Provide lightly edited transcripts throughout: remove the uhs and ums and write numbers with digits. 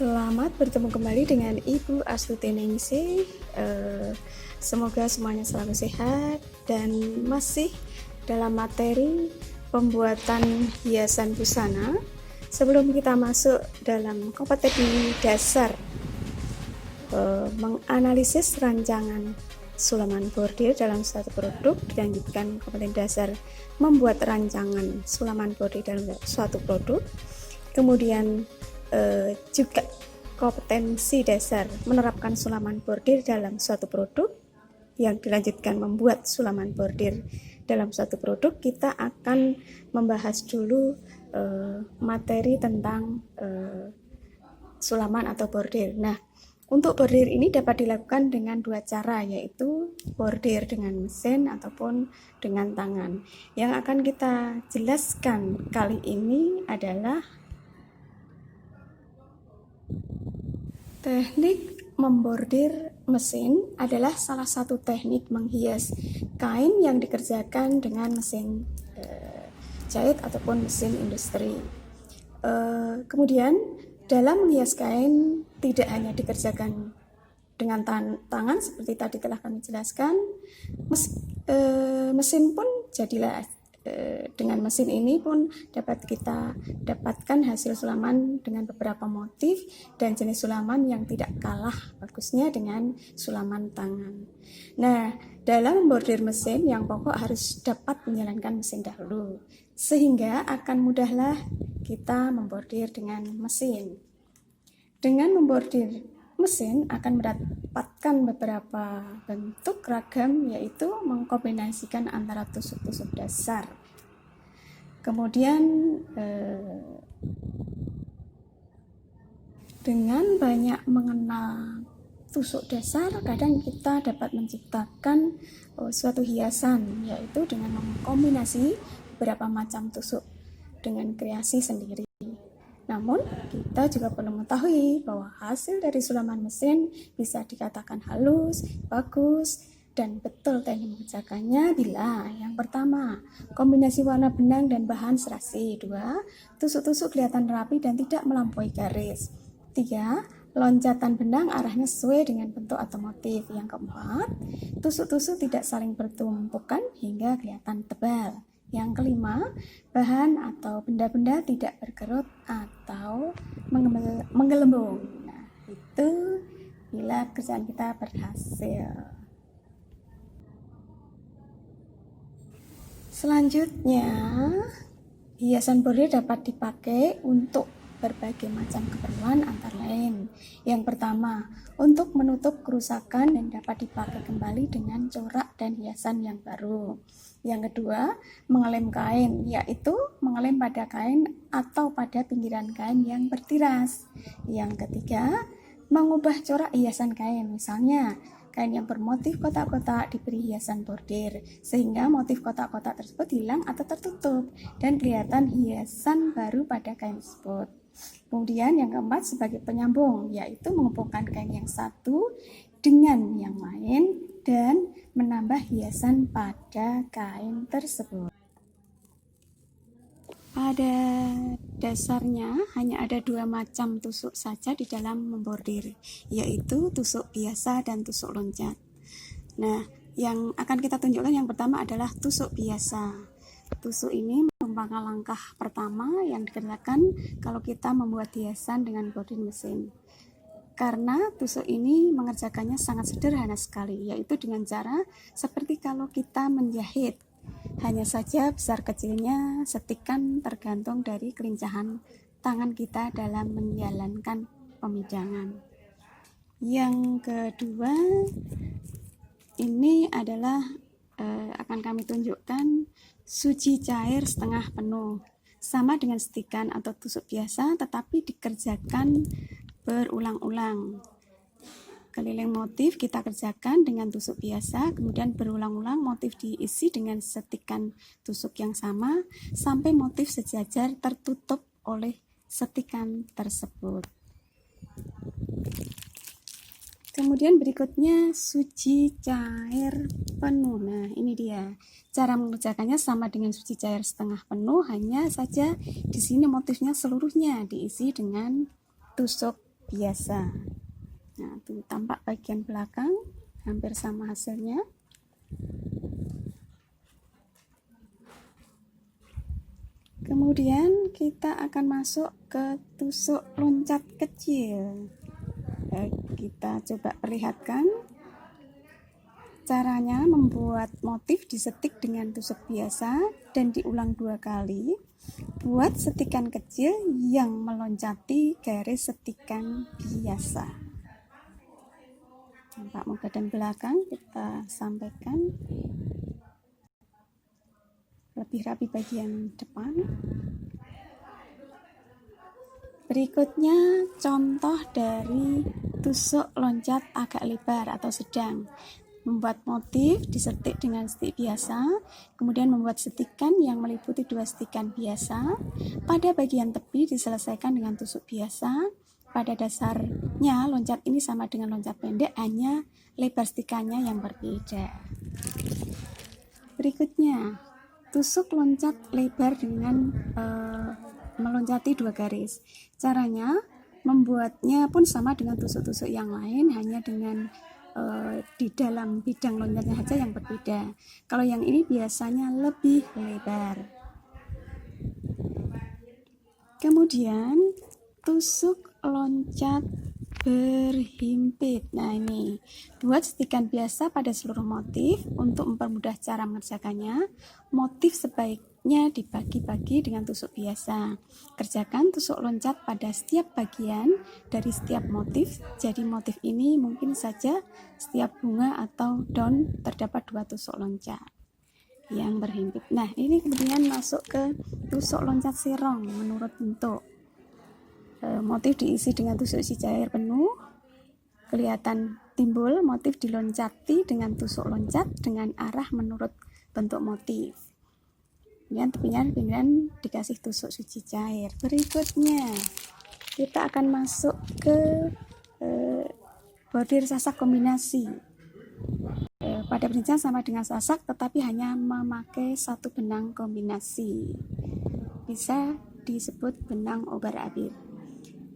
Selamat bertemu kembali dengan Ibu Astuti Ningsih. Semoga semuanya selalu sehat dan masih dalam materi pembuatan hiasan busana. Sebelum kita masuk dalam kompetensi dasar menganalisis rancangan sulaman bordir dalam suatu produk, dilanjutkan kompetensi dasar membuat rancangan sulaman bordir dalam suatu produk, kemudian juga kompetensi dasar menerapkan sulaman bordir dalam suatu produk, yang dilanjutkan membuat sulaman bordir dalam suatu produk. Kita akan membahas dulu materi tentang sulaman atau bordir. Nah, untuk bordir ini dapat dilakukan dengan dua cara, yaitu bordir dengan mesin ataupun dengan tangan. Yang akan kita jelaskan kali ini adalah teknik membordir mesin adalah salah satu teknik menghias kain yang dikerjakan dengan mesin jahit ataupun mesin industri. Kemudian dalam menghias kain tidak hanya dikerjakan dengan tangan seperti tadi telah kami jelaskan, mesin pun jadilah dengan mesin ini pun dapat kita dapatkan hasil sulaman dengan beberapa motif dan jenis sulaman yang tidak kalah bagusnya dengan sulaman tangan. Nah, dalam membordir mesin yang pokok harus dapat menjalankan mesin dahulu, sehingga akan mudahlah kita membordir dengan mesin. Dengan membordir mesin akan mendapatkan beberapa bentuk ragam, yaitu mengkombinasikan antara tusuk-tusuk dasar. Kemudian dengan banyak mengenal tusuk dasar, kadang kita dapat menciptakan suatu hiasan, yaitu dengan mengkombinasi beberapa macam tusuk dengan kreasi sendiri. Namun, kita juga perlu mengetahui bahwa hasil dari sulaman mesin bisa dikatakan halus, bagus, dan betul teknik mengerjakannya bila yang pertama, kombinasi warna benang dan bahan serasi. 2, tusuk-tusuk kelihatan rapi dan tidak melampaui garis. 3, loncatan benang arahnya sesuai dengan bentuk atau motif. Yang keempat, tusuk-tusuk tidak saling bertumpukan hingga kelihatan tebal. Yang kelima, bahan atau benda-benda tidak berkerut atau menggelembung. Nah, itu bila kerjaan kita berhasil. Selanjutnya, hiasan bordir dapat dipakai untuk berbagai macam keperluan, antara lain. Yang pertama, untuk menutup kerusakan dan dapat dipakai kembali dengan corak dan hiasan yang baru. Yang kedua, mengelem kain, yaitu mengelem pada kain atau pada pinggiran kain yang bertiras. Yang ketiga, mengubah corak hiasan kain, misalnya kain yang bermotif kotak-kotak diberi hiasan bordir, sehingga motif kotak-kotak tersebut hilang atau tertutup dan kelihatan hiasan baru pada kain tersebut. Kemudian yang keempat, sebagai penyambung, yaitu menghubungkan kain yang satu dengan yang lain dan menambah hiasan pada kain tersebut. Pada dasarnya hanya ada dua macam tusuk saja di dalam membordir, yaitu tusuk biasa dan tusuk loncat. Nah, yang akan kita tunjukkan yang pertama adalah tusuk biasa. Tusuk ini merupakan langkah pertama yang dikerjakan kalau kita membuat hiasan dengan bordir mesin. Karena tusuk ini mengerjakannya sangat sederhana sekali, yaitu dengan cara seperti kalau kita menjahit. Hanya saja besar kecilnya setikan tergantung dari kelincahan tangan kita dalam menjalankan pemidangan. Yang kedua, ini adalah akan kami tunjukkan suci cair setengah penuh, sama dengan setikan atau tusuk biasa, tetapi dikerjakan berulang-ulang. Keliling motif kita kerjakan dengan tusuk biasa, kemudian berulang-ulang motif diisi dengan setikan tusuk yang sama sampai motif sejajar tertutup oleh setikan tersebut. Kemudian berikutnya suci cair penuh. Nah, ini dia. Cara mengerjakannya sama dengan suci cair setengah penuh, hanya saja di sini motifnya seluruhnya diisi dengan tusuk biasa. Nah, tuh tampak bagian belakang hampir sama hasilnya. Kemudian kita akan masuk ke tusuk loncat kecil. Kita coba perlihatkan caranya membuat motif disetik dengan tusuk biasa dan diulang 2 kali. Buat setikan kecil yang meloncati garis setikan biasa. Tampak muka dan belakang kita sampaikan. Lebih rapi bagian depan. Berikutnya contoh dari tusuk loncat agak lebar atau sedang. Membuat motif disetik dengan setik biasa, kemudian membuat setikan yang meliputi 2 setikan biasa. Pada bagian tepi diselesaikan dengan tusuk biasa. Pada dasarnya loncat ini sama dengan loncat pendek, hanya lebar setikannya yang berbeda. Berikutnya tusuk loncat lebar dengan meloncati 2 garis. Caranya membuatnya pun sama dengan tusuk-tusuk yang lain, hanya dengan di dalam bidang loncatnya saja yang berbeda. Kalau yang ini biasanya lebih lebar. Kemudian tusuk loncat berhimpit. Nah, ini buat setikan biasa pada seluruh motif. Untuk mempermudah cara mengerjakannya, motif sebaiknya dibagi-bagi dengan tusuk biasa. Kerjakan tusuk loncat pada setiap bagian dari setiap motif. Jadi motif ini mungkin saja setiap bunga atau daun terdapat 2 tusuk loncat yang berhimpit. Nah, ini kemudian masuk ke tusuk loncat sirong menurut bentuk. Motif diisi dengan tusuk si cair penuh, kelihatan timbul motif diloncati dengan tusuk loncat dengan arah menurut bentuk motif. Kemudian tepinya pinggiran dikasih tusuk suci cair. Berikutnya kita akan masuk ke bordir sasak kombinasi. Pada prinsipnya sama dengan sasak, tetapi hanya memakai 1 benang kombinasi. Bisa disebut benang obar-abir.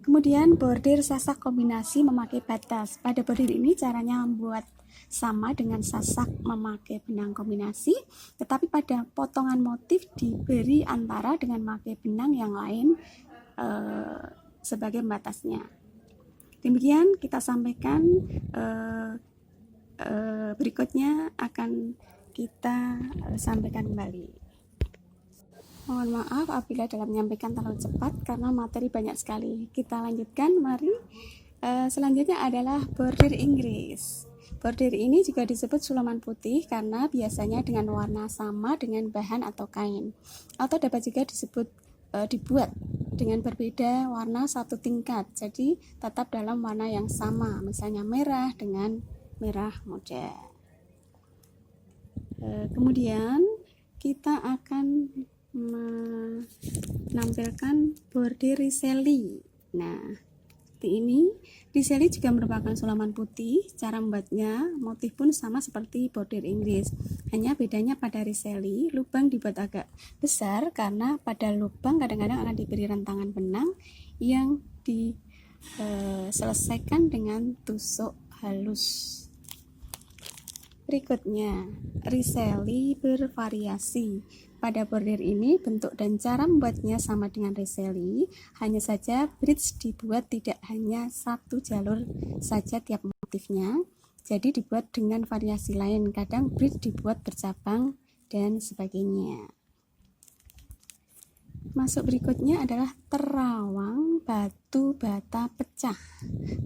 Kemudian bordir sasak kombinasi memakai batas. Pada bordir ini caranya membuat sama dengan sasak memakai benang kombinasi, tetapi pada potongan motif diberi antara dengan memakai benang yang lain sebagai batasnya. Demikian kita sampaikan. Berikutnya akan kita sampaikan kembali. Mohon maaf apabila dalam menyampaikan terlalu cepat karena materi banyak sekali. Kita lanjutkan, mari. Selanjutnya adalah bordir Inggris. Bordir ini juga disebut sulaman putih karena biasanya dengan warna sama dengan bahan atau kain. Atau dapat juga disebut dibuat dengan berbeda warna 1 tingkat. Jadi tetap dalam warna yang sama, misalnya merah dengan merah muda. Kemudian kita akan menampilkan bordir riseli. Nah, seperti ini. Riseli juga merupakan sulaman putih. Cara membuatnya motif pun sama seperti bordir Inggris. Hanya bedanya pada riseli lubang dibuat agak besar karena pada lubang kadang-kadang akan diberi rentangan benang yang diselesaikan dengan tusuk halus. Berikutnya, riseli bervariasi. Pada bordir ini, bentuk dan cara membuatnya sama dengan riseli, hanya saja bridge dibuat tidak hanya 1 jalur saja tiap motifnya, jadi dibuat dengan variasi lain, kadang bridge dibuat bercabang, dan sebagainya. Masuk berikutnya adalah terawang batu bata pecah.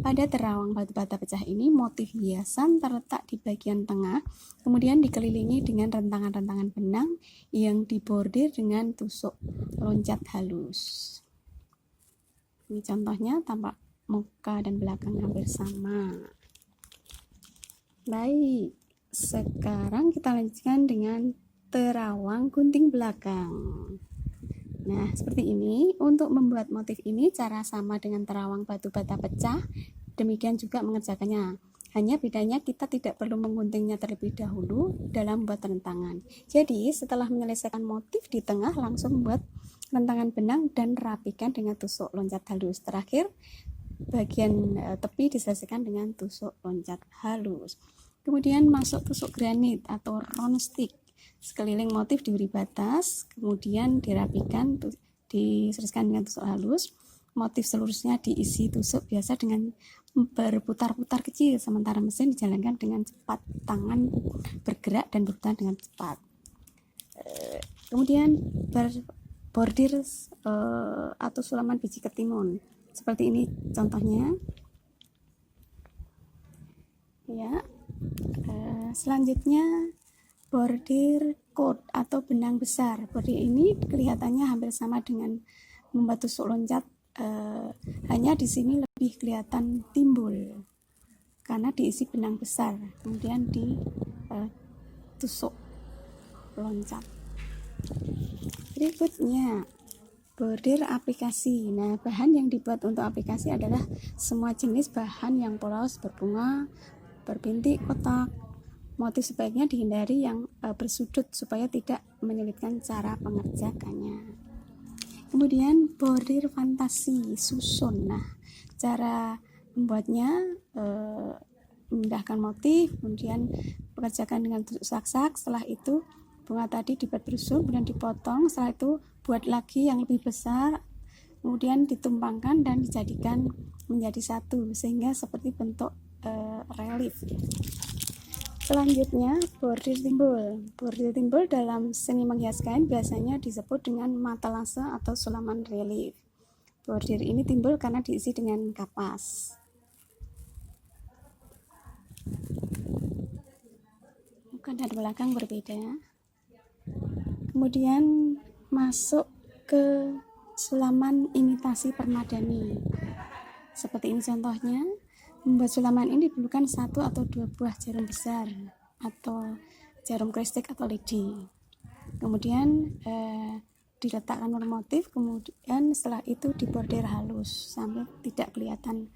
Pada terawang batu bata pecah ini motif hiasan terletak di bagian tengah, kemudian dikelilingi dengan rentangan-rentangan benang yang dibordir dengan tusuk loncat halus. Ini contohnya, tampak muka dan belakang hampir sama. Baik, sekarang kita lanjutkan dengan terawang gunting belakang. Nah, seperti ini. Untuk membuat motif ini cara sama dengan terawang batu bata pecah. Demikian juga mengerjakannya. Hanya bedanya kita tidak perlu mengguntingnya terlebih dahulu dalam membuat rentangan. Jadi, setelah menyelesaikan motif di tengah, langsung membuat rentangan benang dan rapikan dengan tusuk loncat halus. Terakhir, bagian tepi diselesaikan dengan tusuk loncat halus. Kemudian masuk tusuk granit atau round stick. Sekeliling motif diberi batas, kemudian dirapikan, diselesaikan dengan tusuk halus. Motif seluruhnya diisi tusuk biasa dengan berputar-putar kecil, sementara mesin dijalankan dengan cepat. Tangan bergerak dan berputar dengan cepat. Kemudian bordir atau sulaman biji ketimun. Seperti ini contohnya. Ya. Selanjutnya bordir coat atau benang besar. Bordir ini kelihatannya hampir sama dengan membuat tusuk loncat, hanya di sini lebih kelihatan timbul karena diisi benang besar, kemudian ditusuk loncat. Berikutnya bordir aplikasi. Nah, bahan yang dibuat untuk aplikasi adalah semua jenis bahan yang polos, berbunga, berbintik, kotak. Motif sebaiknya dihindari yang bersudut supaya tidak menyulitkan cara pengerjakannya. Kemudian bordir fantasi susun. Nah, cara membuatnya memindahkan motif, kemudian pekerjakan dengan tusuk sak-sak. Setelah itu bunga tadi dibuat bersusun, kemudian dipotong. Setelah itu buat lagi yang lebih besar, kemudian ditumpangkan dan dijadikan menjadi satu sehingga seperti bentuk relief. Selanjutnya bordir timbul. Bordir timbul dalam seni menghias kain biasanya disebut dengan matalase atau sulaman relief. Bordir ini timbul karena diisi dengan kapas. Bukan dari belakang berbeda. Kemudian masuk ke sulaman imitasi permadani. Seperti ini contohnya. Membuat sulaman ini diperlukan 1 atau 2 buah jarum besar atau jarum kristik atau lidi. Kemudian diletakkan motif, kemudian setelah itu dibordir halus sampai tidak kelihatan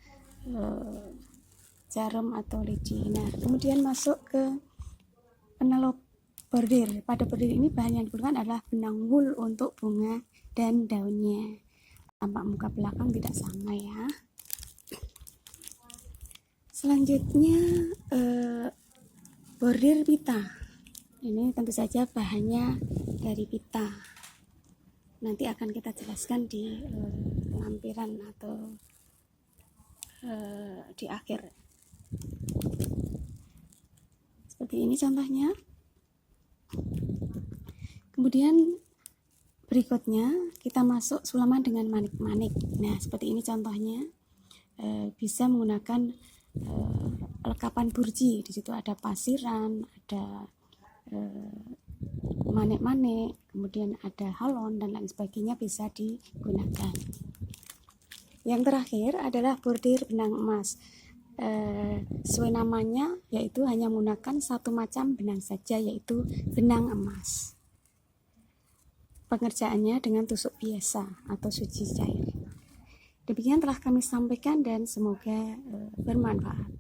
jarum atau lidi. Nah, kemudian masuk ke penelup bordir. Pada bordir ini bahan yang diperlukan adalah benang wool untuk bunga dan daunnya. Tampak muka belakang tidak sama ya. Selanjutnya bordir pita. Ini tentu saja bahannya dari pita. Nanti akan kita jelaskan di lampiran atau di akhir. Seperti ini contohnya. Kemudian berikutnya kita masuk sulaman dengan manik-manik. Nah, seperti ini contohnya. Bisa menggunakan lekapan burji. Di situ ada pasiran, ada manik-manik, kemudian ada halon dan lain sebagainya bisa digunakan. Yang terakhir adalah bordir benang emas. Sesuai namanya yaitu hanya menggunakan satu macam benang saja, yaitu benang emas. Pengerjaannya dengan tusuk biasa atau suji cair. Demikian telah kami sampaikan dan semoga bermanfaat.